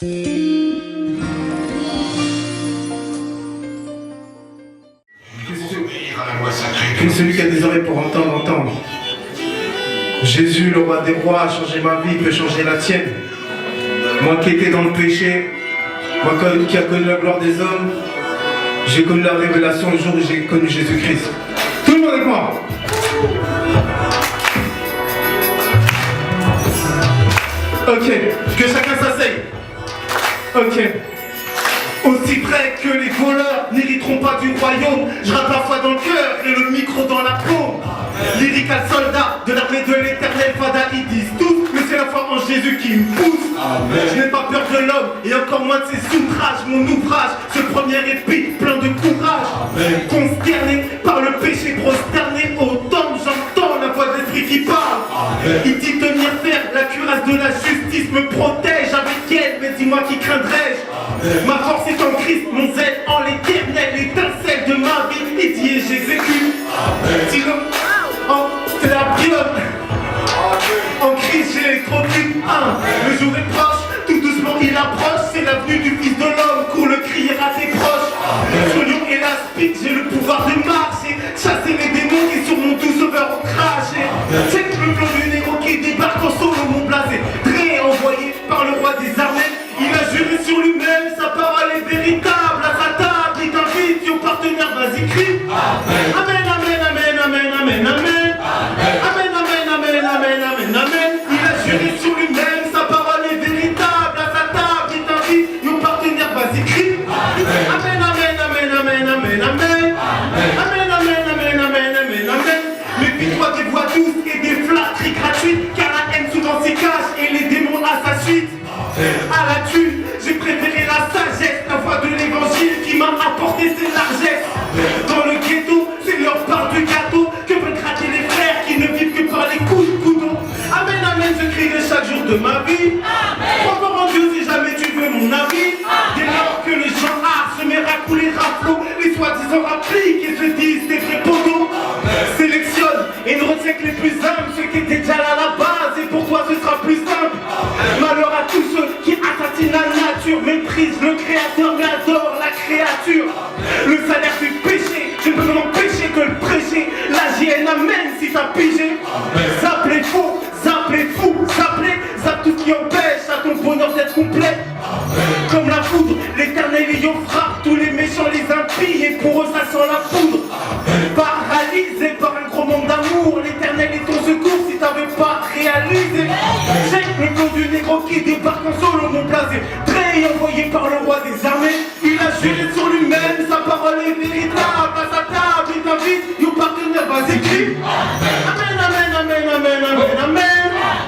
Que celui qui a des oreilles pour entendre, entendre. Jésus, le roi des rois, a changé ma vie, peut changer la tienne. Moi qui étais dans le péché, moi qui a connu la gloire des hommes, j'ai connu la révélation le jour où j'ai connu Jésus-Christ. Tout le monde avec moi. Ok, que chacun s'asseye. Ok. Aussi vrai que les voleurs n'hériteront pas du royaume, je rappe la foi dans le cœur et le micro dans la paume. Lyrical soldat de l'armée de l'éternel, Fada, ils disent tous, mais c'est la foi en Jésus qui me pousse. Amen. Je n'ai pas peur de l'homme et encore moins de ses outrages. Mon ouvrage, ce premier épique plein de courage. Amen. Consterné par le péché, prosterné au temple, j'entends la voix de l'esprit qui parle. Amen. Il dit de venir faire la cuirasse de la justice, me protège avec elle, mais dis-moi qui craindrais-je. Ma force est en Christ, mon zèle en l'éternel, l'étincelle de ma vie, il dit et j'exécute. Sinon, c'est la pieuvre. En Christ j'électrocute. Le jour est proche, tout doucement il approche. C'est la venue du Fils de l'homme, cours le crier à tes proches. Soyons élastiques, j'ai le pouvoir de marcher, chasser les démons qui sur mon doux sauveur ont craché. C'est le plan du négro qui débarque en solo, mon blasé, très envoyé par le roi des armées. Il a juré sur lui-même, sa parole est véritable. À sa table, il t'invite, ton partenaire, vas-y crie. Amen, amen, amen, amen, amen, amen. Amen, amen, amen, amen, amen, amen. Il a juré sur lui-même, sa parole est véritable. À sa table, il t'invite, ton partenaire, vas-y crie. Amen, amen, amen, amen, amen, amen. Amen, amen, amen, amen, amen, amen. Méfie-toi des voix douces et des flatteries gratuites, car la haine souvent s'y cache et les démons à sa suite. À la thune, j'ai préféré la sagesse, la voix de l'évangile qui m'a apporté ses largesses. Dans le ghetto, c'est leur part du gâteau que veulent gratter les frères qui ne vivent que par les coups de couteau. Amen, amen, je crierai chaque jour de ma vie. Crois en Dieu si jamais tu veux mon avis. Dès lors que le champ art se met à couler à flot, les soi-disant appliquent et se disent des vrais poteaux. Sélectionne et ne retiens que les plus humbles, ceux qui étaient déjà là à la base, et pour toi ce sera plus simple. Malheur à tous ceux qui assassinent la nature, méprisent le créateur mais adorent la créature. Le salaire du péché, je ne peux m'empêcher que le prêcher. La JN amène si t'as pigé. Zappelez faux, zappelez fou, zappe tout ce qui empêche à ton bonheur d'être complet. Comme la foudre, l'éternel ayant frappe tous les méchants, les impies, et pour eux ça sent la poudre. Paralysé par un gros manque d'amour, l'éternel est ton secours si t'avais pas réalisé. Check le dos du négro qui débarque en solo, mon blasé, très envoyé par le roi des armées. Il a juré sur lui-même, sa parole est véritable. À sa table, il t'invite, your partenaire, vas-y crie. Amen, amen, amen, amen, amen, amen.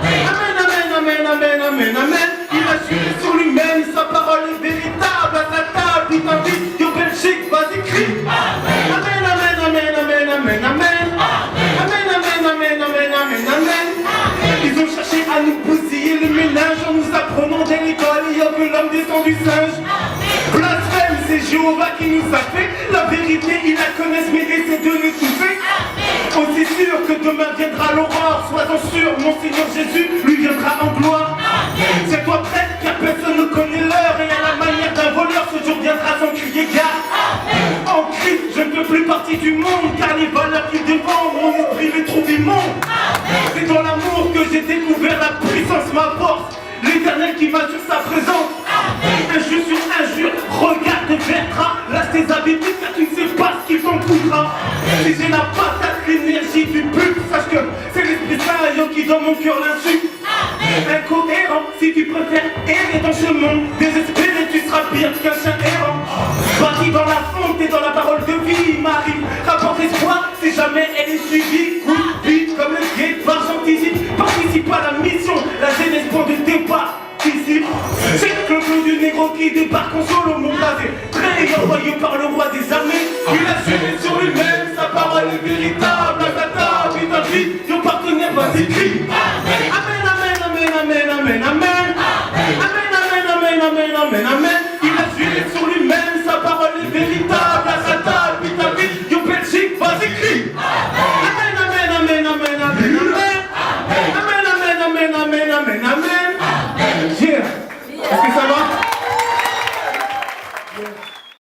Amen, amen, amen, amen, amen, amen. Il a juré sur lui-même, sa parole est véritable. À sa table, il t'invite, your Belgique, vas-y crie. Amen, amen, amen, amen, amen, amen. Amen, amen, amen, amen, amen, amen. Ils ont cherché à nous bousiller le ménage en nous apprenant dès l'école que l'homme descend du singe. Blasphème, c'est Jéhovah qui nous a fait. La vérité, ils la connaissent mais essaient de nous étouffer. Aussi sûr que demain viendra l'aurore, sois-en sûr, mon Seigneur Jésus lui viendra en gloire. Tiens-toi prêt, car personne ne connaît l'heure, et à la manière d'un voleur, ce jour viendra sans crier gare. En Christ, je ne fais plus partie du monde, car les valeurs qu'il défend, mon esprit les trouve immondes. C'est dans l'amour que j'ai découvert la puissance, ma force, l'éternel qui m'assure sa présence. Injure sur injure, regarde verra, lâche tes habitudes car tu ne sais pas ce qu'il t'en coûtera. Si j'ai la patate, l'énergie du but, sache que c'est l'esprit saint qui dans mon cœur l'insulte. Incohérent, si tu préfères errer dans ce monde désespéré, tu seras pire qu'un chien errant. Bâti dans la fonte et dans la parole de vie, Marie rapporte espoir si jamais elle est suivie. Vite comme le guet-par j'anticipe, participe à la mission, la jeunesse point de départ. C'est le flot du négro qui débarque en solo, mon blasé, très envoyé par le roi des armées. Il a juré sur lui-même, sa parole est véritable. À sa table, il t'invite, ton partenaire, vas-y crie. Amen, amen, amen, amen, amen, amen. Amen, amen, amen, amen, amen, amen. Il a juré sur lui-même, sa parole est véritable. À sa table, il t'invite, ton Belgique, vas-y crie. Amen, amen, amen, amen, amen, amen. Amen, amen, amen, amen, amen, amen. Yeah. Est-ce que ça va? Yeah.